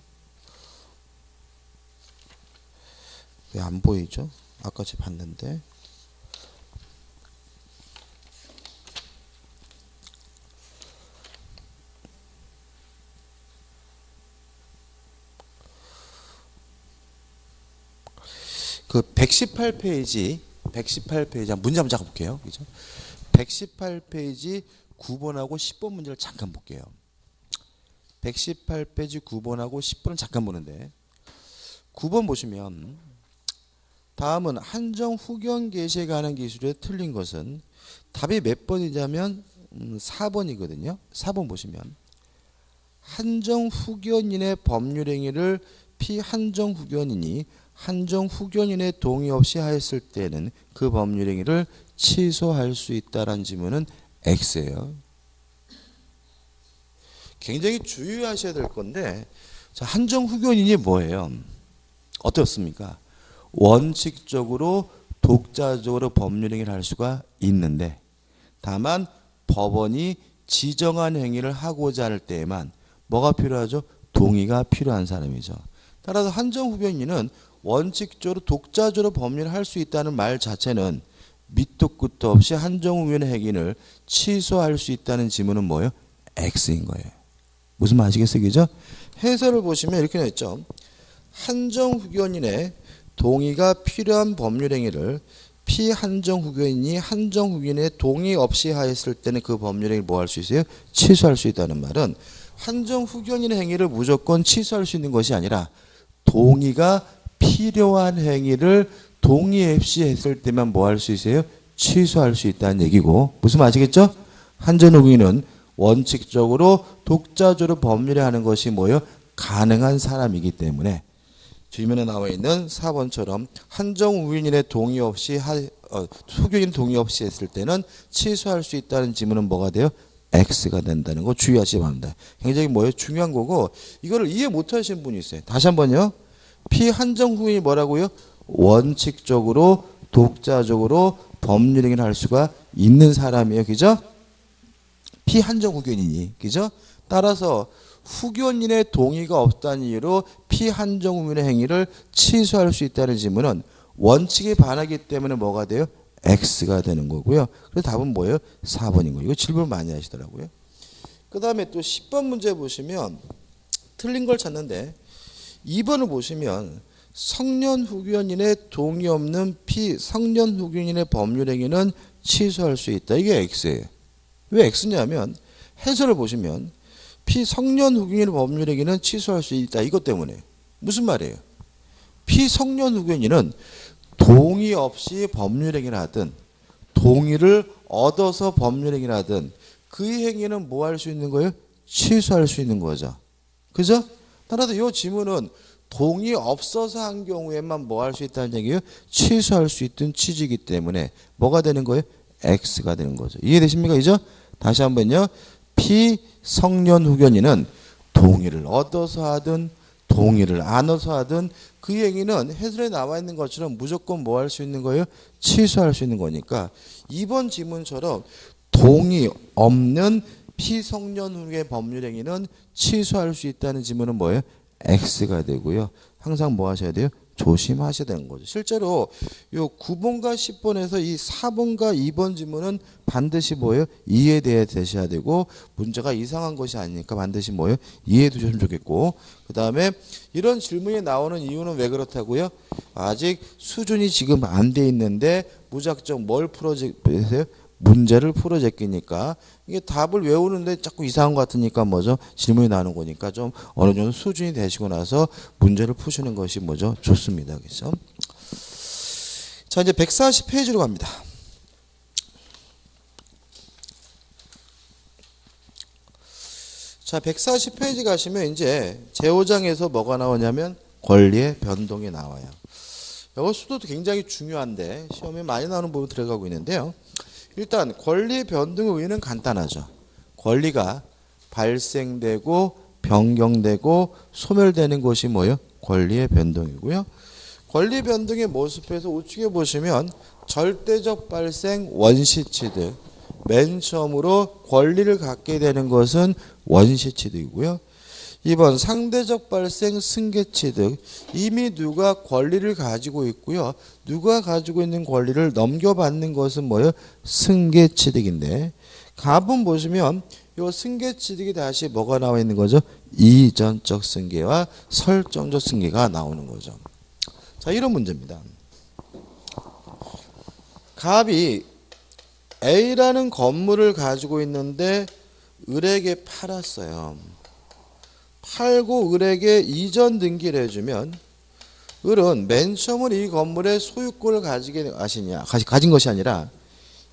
왜 안 보이죠? 아까 제가 봤는데. 그 118페이지 문제 한번 잠깐 볼게요. 그죠? 118페이지 9번하고 10번 문제를 잠깐 볼게요. 118페이지 9번하고 10번을 잠깐 보는데 9번 보시면 다음은 한정 후견 개시에 관한 기술에 틀린 것은 답이 몇 번이냐면 4번이거든요. 4번 보시면 한정 후견인의 법률 행위를 피한정 후견인이 한정 후견인의 동의 없이 하였을 때는 그 법률 행위를 취소할 수 있다라는 지문은 X예요. 굉장히 주의하셔야 될 건데, 자, 한정 후견인이 뭐예요? 어떻습니까? 원칙적으로 독자적으로 법률 행위를 할 수가 있는데, 다만 법원이 지정한 행위를 하고자 할 때에만 뭐가 필요하죠? 동의가 필요한 사람이죠. 따라서 한정 후견인은 원칙적으로 독자적으로 법률을 할 수 있다는 말 자체는 밑도 끝도 없이 한정 후견의 행위를 취소할 수 있다는 지문은 뭐예요? X인 거예요. 무슨 말 아시겠어요? 그죠? 해설을 보시면 이렇게 나있죠. 한정 후견인의 동의가 필요한 법률 행위를 피한정 후견인이 한정 후견인의 동의 없이 하였을 때는 그 법률 행위를 뭐 할 수 있어요? 취소할 수 있다는 말은 한정 후견인의 행위를 무조건 취소할 수 있는 것이 아니라 동의가 필요한 행위를 동의 없이 했을 때만 뭐 할 수 있어요? 취소할 수 있다는 얘기고, 무슨 말 아시겠죠? 한정 후견인은 원칙적으로 독자적으로 법률에 하는 것이 뭐예요? 가능한 사람이기 때문에 주변에 나와 있는 4번처럼 한정 후견인의 동의 없이 후견인 동의 없이 했을 때는 취소할 수 있다는 지문은 뭐가 돼요? X가 된다는 거 주의하시기 바랍니다. 굉장히 뭐예요? 중요한 거고, 이거를 이해 못 하시는 분이 있어요. 다시 한번요. 피한정 후견인이 뭐라고요? 원칙적으로 독자적으로 법률 행위를 할 수가 있는 사람이에요. 그죠? 피한정 후견인이. 그죠? 따라서 후견인의 동의가 없다는 이유로 피한정 후견의 행위를 취소할 수 있다는 지문은 원칙에 반하기 때문에 뭐가 돼요? X가 되는 거고요. 그래서 답은 뭐예요? 4번인 거예요. 이거 질문 많이 하시더라고요. 그 다음에 또 10번 문제 보시면 틀린 걸 찾는데 2번을 보시면 성년 후견인의 동의 없는 피성년 후견인의 법률 행위는 취소할 수 있다. 이게 X예요. 왜 X냐면 해설을 보시면 피성년 후견인의 법률 행위는 취소할 수 있다. 이것 때문에. 무슨 말이에요? 피성년 후견인은 동의 없이 법률 행위를 하든 동의를 얻어서 법률 행위를 하든 그 행위는 뭐 할 수 있는 거예요? 취소할 수 있는 거죠. 그죠? 따라서 이 지문은 동의 없어서 한 경우에만 뭐 할 수 있다는 얘기예요? 취소할 수 있던 취지이기 때문에 뭐가 되는 거예요? X가 되는 거죠. 이해되십니까? 그죠? 다시 한번요. 피성년 후견인은 동의를 얻어서 하든 동의를 안 얻어서 하든 그 얘기는 해설에 나와 있는 것처럼 무조건 뭐 할 수 있는 거예요? 취소할 수 있는 거니까 2번 지문처럼 동의 없는 피성년 후의 법률 행위는 취소할 수 있다는 지문은 뭐예요? X가 되고요. 항상 뭐 하셔야 돼요? 조심하셔야 되는 거죠. 실제로 요 9번과 10번에서 이 4번과 2번 지문은 반드시 뭐예요? 이해돼야 되셔야 되고, 문제가 이상한 것이 아니니까 반드시 뭐예요? 이해해 두셨으면 좋겠고, 그 다음에 이런 질문이 나오는 이유는 왜 그렇다고요? 아직 수준이 지금 안 돼 있는데 무작정 뭘 풀어주세요? 문제를 풀어제끼니까 이게 답을 외우는데 자꾸 이상한 것 같으니까 뭐죠? 질문이 나오는 거니까 좀 어느 정도 수준이 되시고 나서 문제를 푸시는 것이 뭐죠? 좋습니다. 그렇죠? 자, 이제 140페이지로 갑니다. 자, 140페이지 가시면 이제 제5장에서 뭐가 나오냐면 권리의 변동이 나와요. 이것도 굉장히 중요한데 시험에 많이 나오는 부분 들어가고 있는데요. 일단 권리 변동의 의의는 간단하죠. 권리가 발생되고 변경되고 소멸되는 것이 뭐예요? 권리의 변동이고요. 권리 변동의 모습에서 우측에 보시면 절대적 발생 원시취득, 맨 처음으로 권리를 갖게 되는 것은 원시취득이고요. 2번 상대적 발생 승계취득, 이미 누가 권리를 가지고 있고요. 누가 가지고 있는 권리를 넘겨받는 것은 뭐예요? 승계취득인데, 갑은 보시면 이 승계취득이 다시 뭐가 나와 있는 거죠? 이전적 승계와 설정적 승계가 나오는 거죠. 자, 이런 문제입니다. 갑이 A라는 건물을 가지고 있는데 을에게 팔았어요. 팔고 을에게 이전 등기를 해주면 을은 맨 처음으로 이 건물의 소유권을 가진 것이 아니라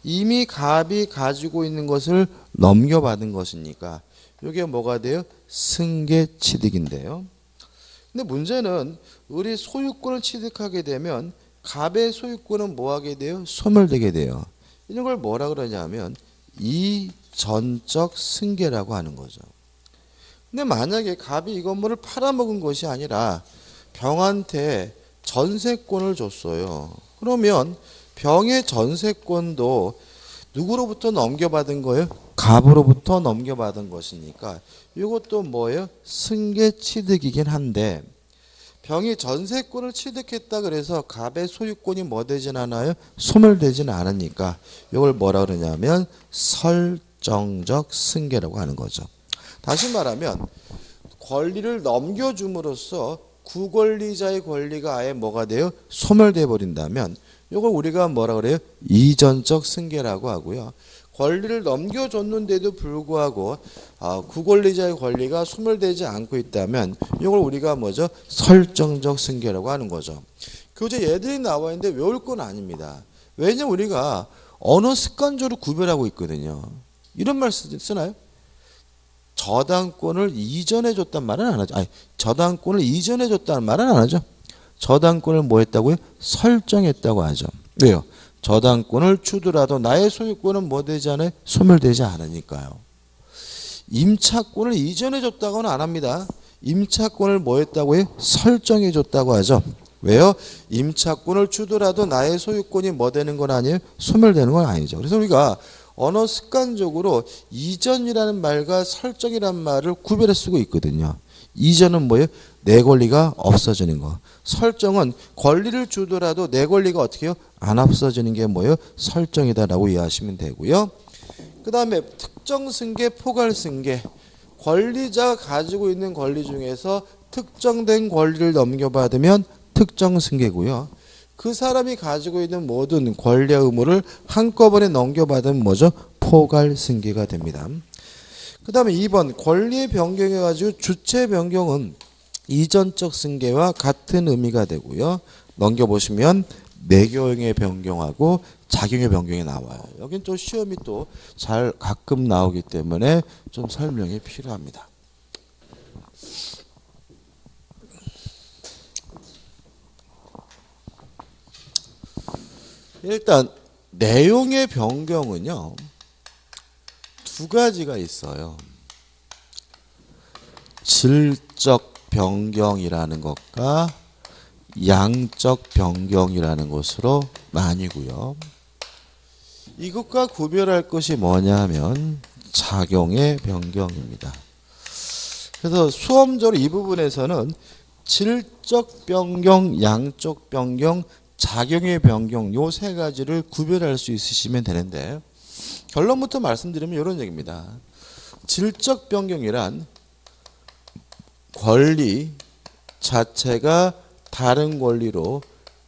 이미 갑이 가지고 있는 것을 넘겨받은 것이니까 이게 뭐가 돼요? 승계취득인데요. 근데 문제는 을이 소유권을 취득하게 되면 갑의 소유권은 뭐하게 돼요? 소멸되게 돼요. 이런 걸 뭐라 그러냐면 이전적 승계라고 하는 거죠. 근데 만약에 갑이 이 건물을 팔아먹은 것이 아니라 병한테 전세권을 줬어요. 그러면 병의 전세권도 누구로부터 넘겨받은 거예요? 갑으로부터 넘겨받은 것이니까 이것도 뭐예요? 승계취득이긴 한데 병이 전세권을 취득했다 그래서 갑의 소유권이 뭐 되진 않아요? 소멸되지는 않으니까 이걸 뭐라 그러냐면 설정적 승계라고 하는 거죠. 다시 말하면 권리를 넘겨줌으로써 구권리자의 권리가 아예 뭐가 돼요? 소멸돼 버린다면 이걸 우리가 뭐라 그래요? 이전적 승계라고 하고요. 권리를 넘겨줬는데도 불구하고 구권리자의 권리가 소멸되지 않고 있다면 이걸 우리가 뭐죠? 설정적 승계라고 하는 거죠. 교재 예들이 나와 있는데 외울 건 아닙니다. 왜냐면 우리가 언어 습관적으로 구별하고 있거든요. 이런 말 쓰나요? 저당권을 이전해 줬단 말은 안 하죠. 아니, 저당권을 이전해 줬다는 말은 안 하죠. 저당권을 뭐 했다고요? 설정했다고 하죠. 왜요? 저당권을 주더라도 나의 소유권은 뭐 되지 않아요? 소멸되지 않으니까요. 임차권을 이전해 줬다고는 안 합니다. 임차권을 뭐 했다고요? 설정해 줬다고 하죠. 왜요? 임차권을 주더라도 나의 소유권이 뭐 되는 건 아니에요? 소멸되는 건 아니죠. 그래서 우리가 언어 습관적으로 이전이라는 말과 설정이라는 말을 구별해 쓰고 있거든요. 이전은 뭐예요? 내 권리가 없어지는 거. 설정은 권리를 주더라도 내 권리가 어떻게 해요? 안 없어지는 게 뭐예요? 설정이다라고 이해하시면 되고요. 그 다음에 특정 승계, 포괄 승계. 권리자가 가지고 있는 권리 중에서 특정된 권리를 넘겨받으면 특정 승계고요. 그 사람이 가지고 있는 모든 권리와 의무를 한꺼번에 넘겨받으면 뭐죠? 포괄 승계가 됩니다. 그 다음에 2번 권리의 변경해가지고 주체 변경은 이전적 승계와 같은 의미가 되고요. 넘겨보시면 내경의 변경하고 작용의 변경이 나와요. 여긴 또 시험이 또 잘 가끔 나오기 때문에 좀 설명이 필요합니다. 일단 내용의 변경은요. 두 가지가 있어요. 질적 변경이라는 것과 양적 변경이라는 것으로 나뉘고요. 이것과 구별할 것이 뭐냐 하면 작용의 변경입니다. 그래서 수험적으로 이 부분에서는 질적 변경, 양적 변경, 작용의 변경 요 세 가지를 구별할 수 있으시면 되는데 결론부터 말씀드리면 이런 얘기입니다. 질적 변경이란 권리 자체가 다른 권리로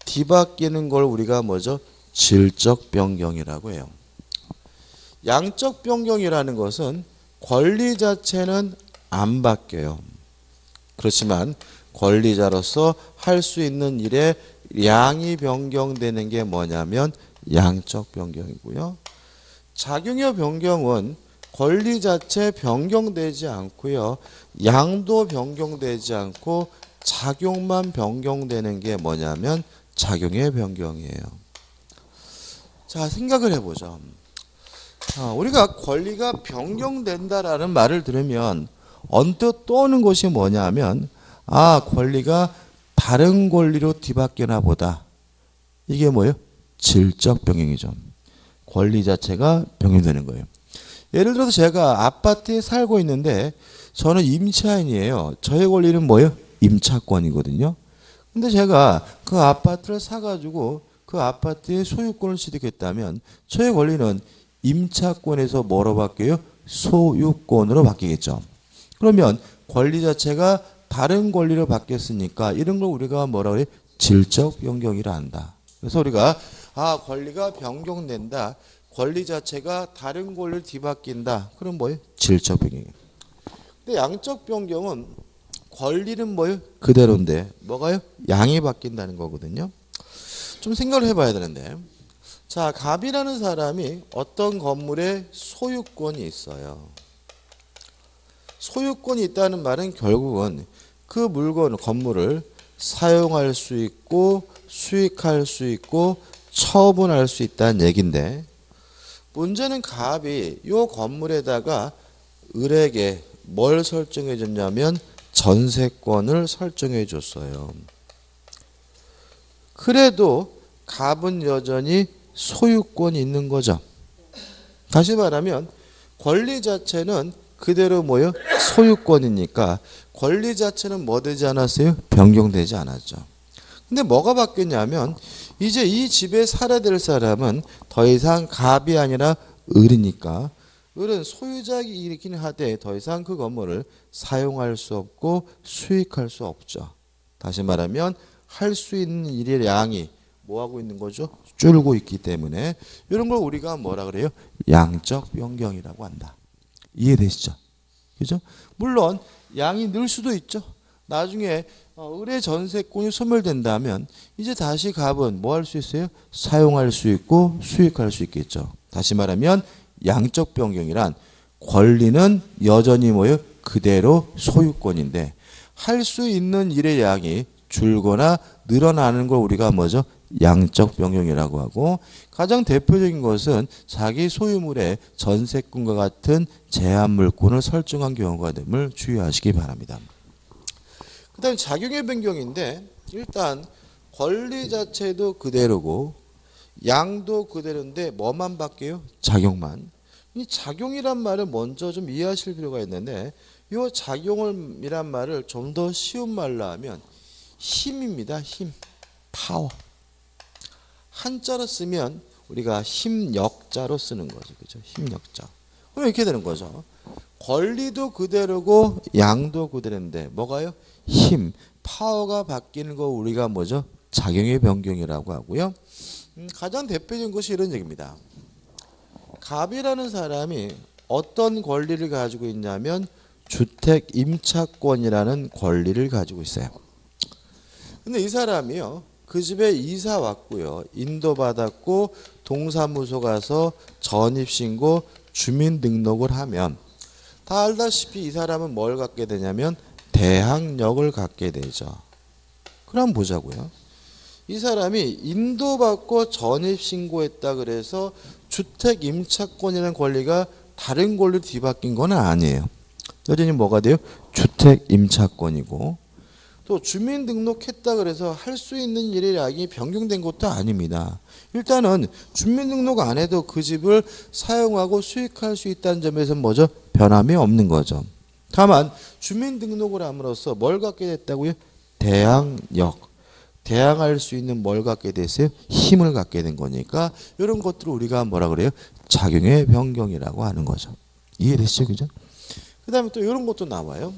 뒤바뀌는 걸 우리가 뭐죠? 질적 변경이라고 해요. 양적 변경이라는 것은 권리 자체는 안 바뀌어요. 그렇지만 권리자로서 할 수 있는 일에 양이 변경되는 게 뭐냐면 양적 변경이고요. 작용의 변경은 권리 자체 변경되지 않고요. 양도 변경되지 않고 작용만 변경되는 게 뭐냐면 작용의 변경이에요. 자, 생각을 해보죠. 우리가 권리가 변경된다라는 말을 들으면 언뜻 떠오르는 것이 뭐냐면 권리가 다른 권리로 뒤바뀌나 보다. 이게 뭐예요? 질적 변경이죠. 권리 자체가 변경되는 거예요. 예를 들어서 제가 아파트에 살고 있는데 저는 임차인이에요. 저의 권리는 뭐예요? 임차권이거든요. 근데 제가 그 아파트를 사가지고 그 아파트의 소유권을 취득했다면 저의 권리는 임차권에서 뭐로 바뀌어요? 소유권으로 바뀌겠죠. 그러면 권리 자체가 다른 권리로 바뀌었으니까 이런 걸 우리가 뭐라고 해요? 질적 변경이라 한다. 그래서 우리가 권리가 변경된다. 권리 자체가 다른 권리를 뒤바뀐다. 그럼 뭐예요? 질적 변경이에요. 근데 양적 변경은 권리는 뭐예요? 그대로인데 뭐가요? 양이 바뀐다는 거거든요. 좀 생각을 해봐야 되는데, 자, 갑이라는 사람이 어떤 건물에 소유권이 있어요. 소유권이 있다는 말은 결국은 그 물건, 건물을 사용할 수 있고 수익할 수 있고 처분할 수 있다는 얘기인데, 문제는 갑이 이 건물에다가 을에게 뭘 설정해 줬냐면 전세권을 설정해 줬어요. 그래도 갑은 여전히 소유권이 있는 거죠. 다시 말하면 권리 자체는 그대로 뭐예요? 소유권이니까 권리 자체는 뭐 되지 않았어요? 변경되지 않았죠. 근데 뭐가 바뀌었냐면 이제 이 집에 살아야 될 사람은 더 이상 갑이 아니라 을이니까 을은 소유자이긴 하되 더 이상 그 건물을 사용할 수 없고 수익할 수 없죠. 다시 말하면 할 수 있는 일의 양이 뭐 하고 있는 거죠? 줄고 있기 때문에 이런 걸 우리가 뭐라 그래요? 양적 변경이라고 한다. 이해되시죠? 그죠? 물론 양이 늘 수도 있죠. 나중에 을의 전세권이 소멸된다면 이제 다시 갑은 뭐 할 수 있어요? 사용할 수 있고 수익할 수 있겠죠. 다시 말하면 양적 변경이란 권리는 여전히 뭐예요? 그대로 소유권인데 할 수 있는 일의 양이 줄거나 늘어나는 걸 우리가 뭐죠? 양적 변경이라고 하고, 가장 대표적인 것은 자기 소유물에 전세권과 같은 제한 물권을 설정한 경우가 됨을 주의하시기 바랍니다. 그 다음에 작용의 변경인데 일단 권리 자체도 그대로고 양도 그대로인데 뭐만 바뀌어요? 작용만. 이 작용이란 말을 먼저 좀 이해하실 필요가 있는데 이 작용이란 말을 좀 더 쉬운 말로 하면 힘입니다. 힘, 파워. 한자로 쓰면 우리가 힘역자로 쓰는 거죠. 그죠? 힘역자. 그럼 이렇게 되는 거죠. 권리도 그대로고 양도 그대로인데 뭐가요? 힘, 파워가 바뀌는 거 우리가 뭐죠? 작용의 변경이라고 하고요. 가장 대표적인 것이 이런 얘기입니다. 갑이라는 사람이 어떤 권리를 가지고 있냐면 주택 임차권이라는 권리를 가지고 있어요. 근데 이 사람이요, 그 집에 이사 왔고요, 인도받았고 동사무소 가서 전입신고 주민등록을 하면 다 알다시피 이 사람은 뭘 갖게 되냐면 대항력을 갖게 되죠. 그럼 보자고요. 이 사람이 인도받고 전입신고했다 그래서 주택 임차권이라는 권리가 다른 권리로 뒤바뀐 건 아니에요. 여전히 뭐가 돼요? 주택 임차권이고, 또 주민등록했다 그래서 할 수 있는 일의 양이 변경된 것도 아닙니다. 일단은 주민등록 안 해도 그 집을 사용하고 수익할 수 있다는 점에서 뭐죠? 변함이 없는 거죠. 다만 주민등록을 함으로써 뭘 갖게 됐다고요? 대항력. 대항할 수 있는 뭘 갖게 됐어요? 힘을 갖게 된 거니까 이런 것들을 우리가 뭐라 그래요? 작용의 변경이라고 하는 거죠. 이해되시죠? 그죠? 그 다음에 또 이런 것도 나와요.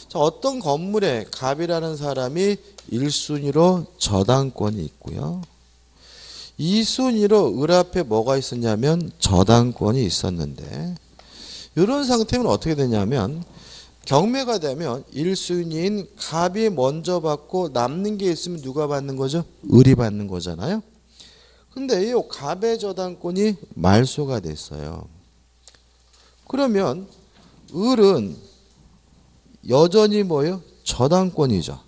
자, 어떤 건물에 갑이라는 사람이 1순위로 저당권이 있고요. 2순위로 을 앞에 뭐가 있었냐면 저당권이 있었는데, 이런 상태면 어떻게 되냐면 경매가 되면 1순위인 갑이 먼저 받고 남는 게 있으면 누가 받는 거죠? 을이 받는 거잖아요. 근데 이 갑의 저당권이 말소가 됐어요. 그러면 을은 여전히 뭐예요? 저당권이죠.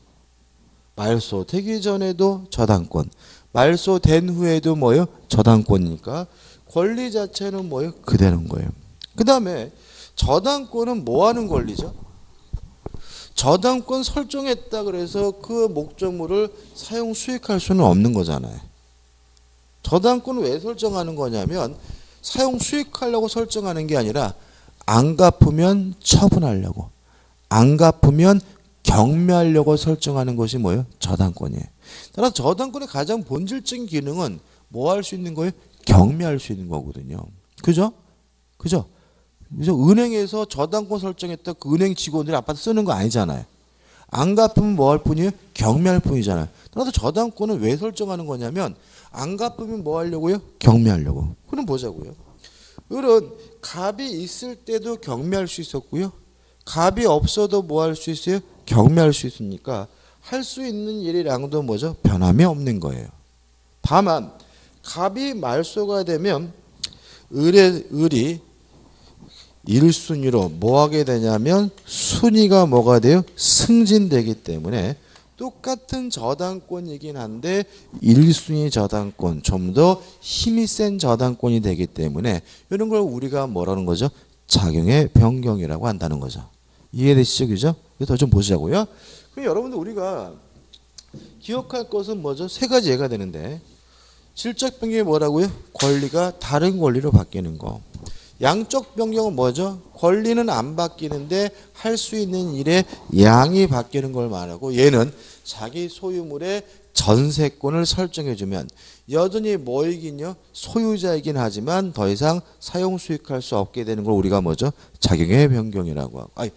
말소되기 전에도 저당권, 말소된 후에도 뭐예요? 저당권이니까 권리 자체는 뭐예요? 그대로인 거예요. 그 다음에 저당권은 뭐 하는 권리죠? 저당권 설정했다 그래서 그 목적물을 사용 수익할 수는 없는 거잖아요. 저당권을 왜 설정하는 거냐면 사용 수익하려고 설정하는 게 아니라 안 갚으면 처분하려고, 안 갚으면 경매하려고 설정하는 것이 뭐예요? 저당권이에요. 따라서 저당권의 가장 본질적인 기능은 뭐 할 수 있는 거예요? 경매할 수 있는 거거든요. 그죠? 그죠? 그죠? 은행에서 저당권 설정했다 그 은행 직원들이 아파트 쓰는 거 아니잖아요. 안 갚으면 뭐 할 뿐이에요? 경매할 뿐이잖아요. 따라서 저당권은 왜 설정하는 거냐면 안 갚으면 뭐 하려고요? 경매하려고. 그럼 보자고요. 을은 갑이 있을 때도 경매할 수 있었고요. 갑이 없어도 뭐 할 수 있어요? 경매할 수 있으니까 할 수 있는 일이랑도 뭐죠? 변함이 없는 거예요. 다만 갑이 말소가 되면 을이 1순위로 뭐 하게 되냐면 순위가 뭐가 돼요? 승진되기 때문에 똑같은 저당권이긴 한데 1순위 저당권, 좀 더 힘이 센 저당권이 되기 때문에 이런 걸 우리가 뭐라는 거죠? 작용의 변경이라고 한다는 거죠. 이해되시죠? 그죠? 더 좀 보자고요. 그럼 여러분들 우리가 기억할 것은 뭐죠? 세 가지 예가 되는데 질적 변경이 뭐라고요? 권리가 다른 권리로 바뀌는 거. 양적 변경은 뭐죠? 권리는 안 바뀌는데 할 수 있는 일의 양이 바뀌는 걸 말하고 얘는 자기 소유물의 전세권을 설정해주면 여전히 뭐이긴요? 소유자이긴 하지만 더 이상 사용 수익할 수 없게 되는 걸 우리가 뭐죠? 작용의 변경이라고 하고, 아니,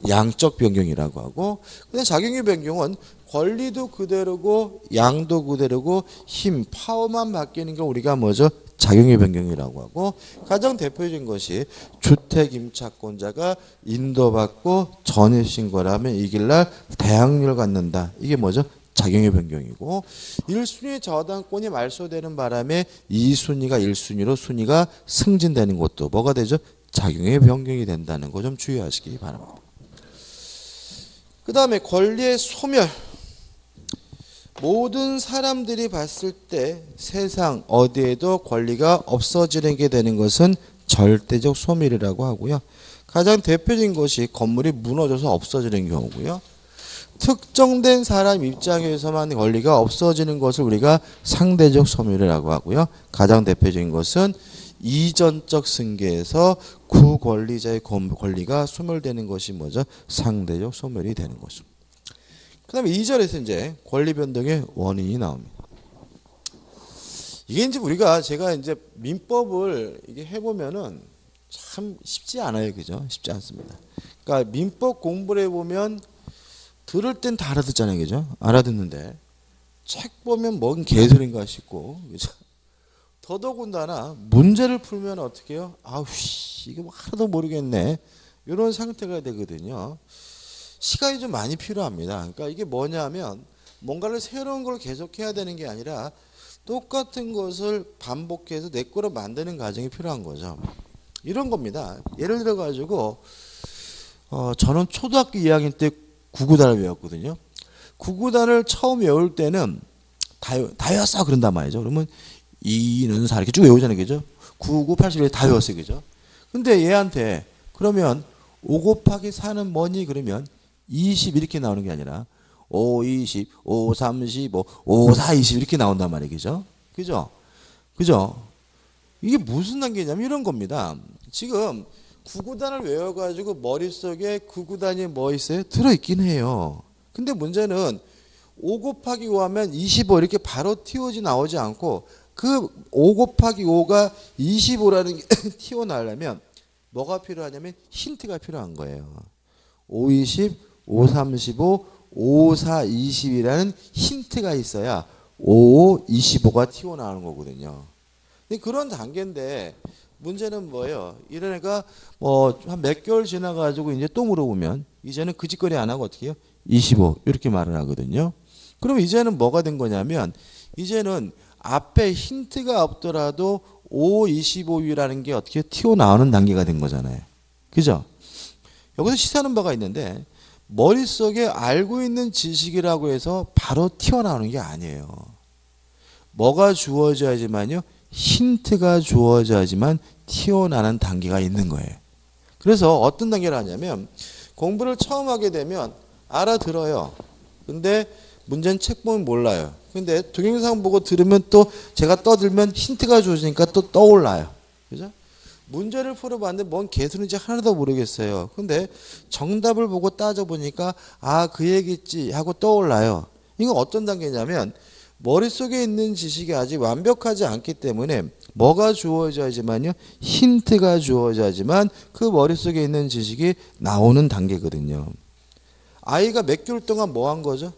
양적 변경이라고 하고, 근데 작용의 변경은 권리도 그대로고 양도 그대로고 힘, 파워만 바뀌는 걸 우리가 뭐죠? 작용의 변경이라고 하고, 가장 대표적인 것이 주택 임차권자가 인도받고 전입신고를 이길 날 대항률을 갖는다. 이게 뭐죠? 작용의 변경이고, 1순위 저당권이 말소되는 바람에 2순위가 1순위로 순위가 승진되는 것도 뭐가 되죠? 작용의 변경이 된다는 거 좀 주의하시기 바랍니다. 그 다음에 권리의 소멸. 모든 사람들이 봤을 때 세상 어디에도 권리가 없어지게 되는 것은 절대적 소멸이라고 하고요. 가장 대표적인 것이 건물이 무너져서 없어지는 경우고요. 특정된 사람 입장에서만 권리가 없어지는 것을 우리가 상대적 소멸이라고 하고요. 가장 대표적인 것은 이전적 승계에서 구권리자의 권리가 소멸되는 것이 뭐죠? 상대적 소멸이 되는 거죠. 그 다음에 2절에서 이제 권리 변동의 원인이 나옵니다. 이게 이제 우리가 제가 이제 민법을 이게 해보면은 참 쉽지 않아요. 그죠? 쉽지 않습니다. 그러니까 민법 공부를 해보면 들을 땐 다 알아듣잖아요. 그죠? 알아듣는데 책 보면 뭔 개소리인가 싶고, 그죠? 더더군다나 문제를 풀면 어떻게 해요? 아우, 이게 뭐 하나도 모르겠네. 이런 상태가 되거든요. 시간이 좀 많이 필요합니다. 그러니까 이게 뭐냐면 뭔가를 새로운 걸 계속해야 되는 게 아니라 똑같은 것을 반복해서 내 거로 만드는 과정이 필요한 거죠. 이런 겁니다. 예를 들어 가지고 저는 초등학교 2학년 때 구구단을 외웠거든요. 구구단을 처음 외울 때는 다 외웠어 그런단 말이죠. 그러면 2는 4 이렇게 쭉 외우잖아요. 그죠? 9, 9, 80 이렇게 다 외웠어요. 그죠? 근데 얘한테 그러면 5 곱하기 4는 뭐니? 그러면 20 이렇게 나오는 게 아니라 5, 20, 5, 35, 5, 4, 20 이렇게 나온단 말이에요. 그죠? 그죠? 그죠? 이게 무슨 단계냐면 이런 겁니다. 지금 구구단을 외워가지고 머릿속에 구구단이 뭐 있어요? 들어있긴 해요. 근데 문제는 5 곱하기 5 하면 25 이렇게 바로 튀어지 나오지 않고 그 5 곱하기 5가 25라는 게 튀어나오려면 뭐가 필요하냐면 힌트가 필요한 거예요. 5, 20, 5, 35, 5, 4, 20이라는 힌트가 있어야 5, 25가 튀어나오는 거거든요. 근데 그런 단계인데 문제는 뭐예요? 이런 애가 뭐 한 몇 개월 지나가지고 이제 또 물어보면 이제는 그 짓거리 안 하고 어떻게 해요? 25 이렇게 말을 하거든요. 그럼 이제는 뭐가 된 거냐면 이제는 앞에 힌트가 없더라도 5, 25라는 게 어떻게 튀어나오는 단계가 된 거잖아요. 그죠? 여기서 시사하는 바가 있는데 머릿속에 알고 있는 지식이라고 해서 바로 튀어나오는 게 아니에요. 뭐가 주어져야지만요. 힌트가 주어져야지만 튀어나오는 단계가 있는 거예요. 그래서 어떤 단계를 하냐면 공부를 처음 하게 되면 알아들어요. 근데 문제는 책 보면 몰라요. 근데 동영상 보고 들으면 또 제가 떠들면 힌트가 주어지니까 또 떠올라요. 그죠? 문제를 풀어봤는데 뭔 개수인지 하나도 모르겠어요. 근데 정답을 보고 따져보니까 아, 그 얘기있지 하고 떠올라요. 이건 어떤 단계냐면 머릿속에 있는 지식이 아직 완벽하지 않기 때문에 뭐가 주어져야지만요. 힌트가 주어져야지만 그 머릿속에 있는 지식이 나오는 단계거든요. 아이가 몇 개월 동안 뭐 한 거죠?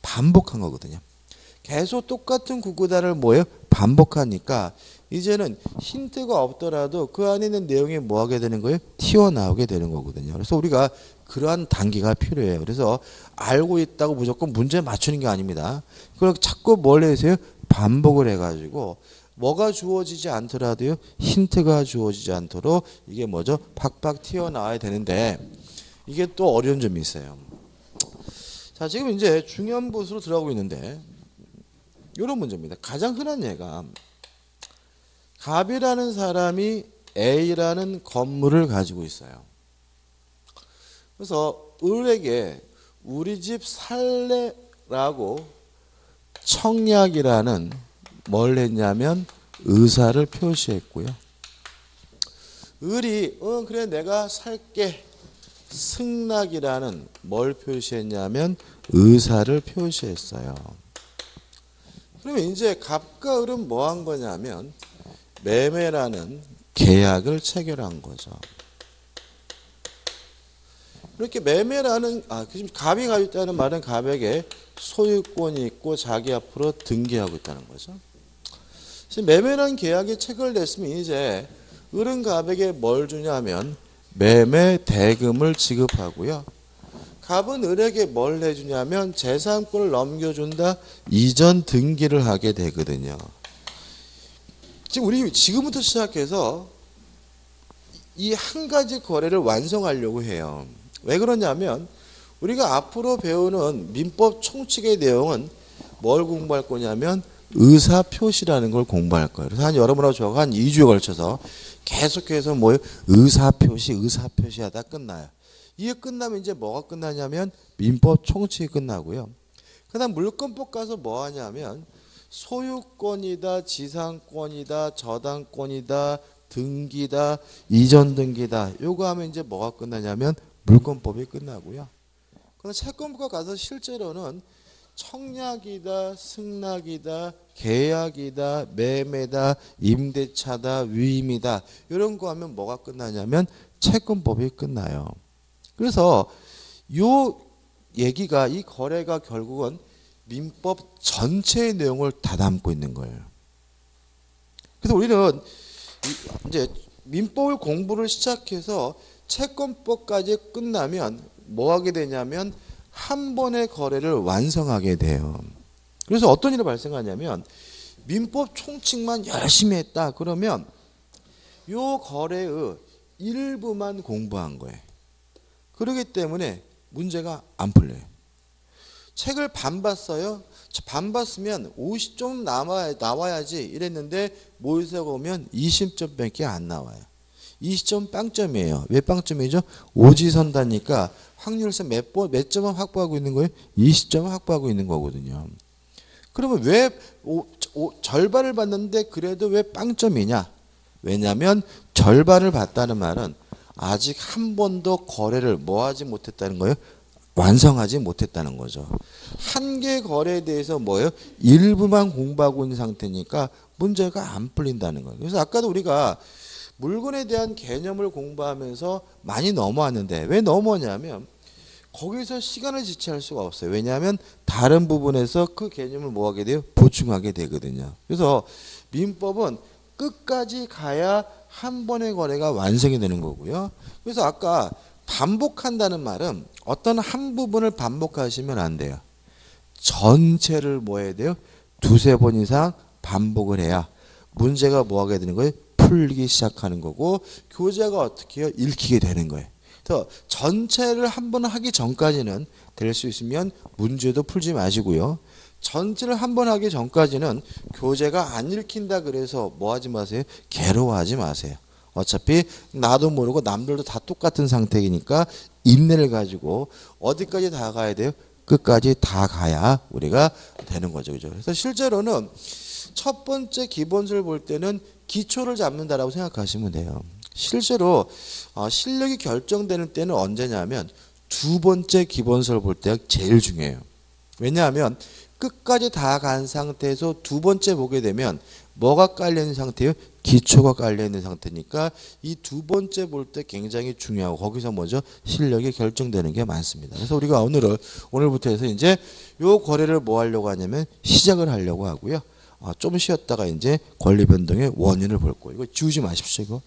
반복한 거거든요. 계속 똑같은 구구단을 뭐예요? 반복하니까 이제는 힌트가 없더라도 그 안에 있는 내용이 뭐 하게 되는 거예요? 튀어나오게 되는 거거든요. 그래서 우리가 그러한 단계가 필요해요. 그래서 알고 있다고 무조건 문제 맞추는 게 아닙니다. 그걸 자꾸 뭘 해서요? 반복을 해가지고 뭐가 주어지지 않더라도요. 힌트가 주어지지 않도록 이게 뭐죠? 팍팍 튀어나와야 되는데 이게 또 어려운 점이 있어요. 자, 지금 이제 중요한 부분으로 들어가고 있는데 이런 문제입니다. 가장 흔한 예가 갑이라는 사람이 A라는 건물을 가지고 있어요. 그래서 을에게 우리 집 살래라고 청약이라는 뭘 했냐면 의사를 표시했고요. 을이 그래 내가 살게 승낙이라는 뭘 표시했냐면 의사를 표시했어요. 그러면 이제 갑과 을은 뭐 한 거냐면 매매라는 계약을 체결한 거죠. 이렇게 매매라는 지금 갑이 가지고 있다는 말은 갑에게 소유권이 있고 자기 앞으로 등기하고 있다는 거죠. 지금 매매라는 계약이 체결됐으면 이제 을은 갑에게 뭘 주냐면 매매 대금을 지급하고요. 갑은 을에게 뭘 해주냐면 재산권을 넘겨준다. 이전 등기를 하게 되거든요. 지금 우리 지금부터 시작해서 이 한 가지 거래를 완성하려고 해요. 왜 그러냐면 우리가 앞으로 배우는 민법 총칙의 내용은 뭘 공부할 거냐면 의사표시라는 걸 공부할 거예요. 그래서 한 여러분하고 저하고 한 2주에 걸쳐서 계속해서 뭐예요? 의사표시 하다 끝나요. 이게 끝나면 이제 뭐가 끝나냐면 민법 총칙이 끝나고요. 그 다음 물권법 가서 뭐 하냐면 소유권이다, 지상권이다, 저당권이다, 등기다, 이전 등기다. 요거 하면 이제 뭐가 끝나냐면 물권법이 끝나고요. 그럼 채권법과 가서 실제로는 청약이다, 승낙이다, 계약이다, 매매다, 임대차다, 위임이다. 이런 거 하면 뭐가 끝나냐면 채권법이 끝나요. 그래서 요 얘기가 이 거래가 결국은 민법 전체의 내용을 다 담고 있는 거예요. 그래서 우리는 이제 민법을 공부를 시작해서 채권법까지 끝나면 뭐 하게 되냐면 한 번의 거래를 완성하게 돼요. 그래서 어떤 일이 발생하냐면 민법 총칙만 열심히 했다 그러면 요 거래의 일부만 공부한 거예요. 그렇기 때문에 문제가 안 풀려요. 책을 반 봤어요. 반 봤으면 50점 나와야지 이랬는데 모의고사 보면 20점밖에 안 나와요. 20점 빵점이에요. 왜 빵점이죠? 오지선다니까 확률상 몇 점은 확보하고 있는 거예요? 20점을 확보하고 있는 거거든요. 그러면 왜 절반을 봤는데 그래도 왜 빵점이냐? 왜냐하면 절반을 봤다는 말은 아직 한 번도 거래를 뭐 하지 못했다는 거예요? 완성하지 못했다는 거죠. 한 개 거래에 대해서 뭐예요? 일부만 공부하고 있는 상태니까 문제가 안 풀린다는 거예요. 그래서 아까도 우리가 물건에 대한 개념을 공부하면서 많이 넘어왔는데 왜 넘어왔냐면 거기서 시간을 지체할 수가 없어요. 왜냐하면 다른 부분에서 그 개념을 뭐 하게 돼요? 보충하게 되거든요. 그래서 민법은 끝까지 가야 한 번의 거래가 완성이 되는 거고요. 그래서 아까 반복한다는 말은 어떤 한 부분을 반복하시면 안 돼요. 전체를 뭐 해야 돼요? 두세 번 이상 반복을 해야 문제가 뭐 하게 되는 거예요? 풀기 시작하는 거고 교재가 어떻게 해요? 읽히게 되는 거예요. 그래서 전체를 한번 하기 전까지는 될 수 있으면 문제도 풀지 마시고요. 전체를 한번 하기 전까지는 교재가 안 읽힌다 그래서 뭐 하지 마세요. 괴로워하지 마세요. 어차피 나도 모르고 남들도 다 똑같은 상태이니까 인내를 가지고 어디까지 다 가야 돼요? 끝까지 다 가야 우리가 되는 거죠. 그죠? 그래서 실제로는 첫 번째 기본서를 볼 때는 기초를 잡는다라고 생각하시면 돼요. 실제로 실력이 결정되는 때는 언제냐면 두 번째 기본서를 볼 때가 제일 중요해요. 왜냐하면 끝까지 다 간 상태에서 두 번째 보게 되면 뭐가 깔려있는 상태예요? 기초가 깔려있는 상태니까 이 두 번째 볼 때 굉장히 중요하고 거기서 뭐죠? 실력이 결정되는 게 많습니다. 그래서 우리가 오늘부터 해서 이제 요 거래를 뭐 하려고 하냐면 시작을 하려고 하고요. 좀 쉬었다가 이제 권리 변동의 원인을 볼 거예요. 이거 지우지 마십시오. 이거.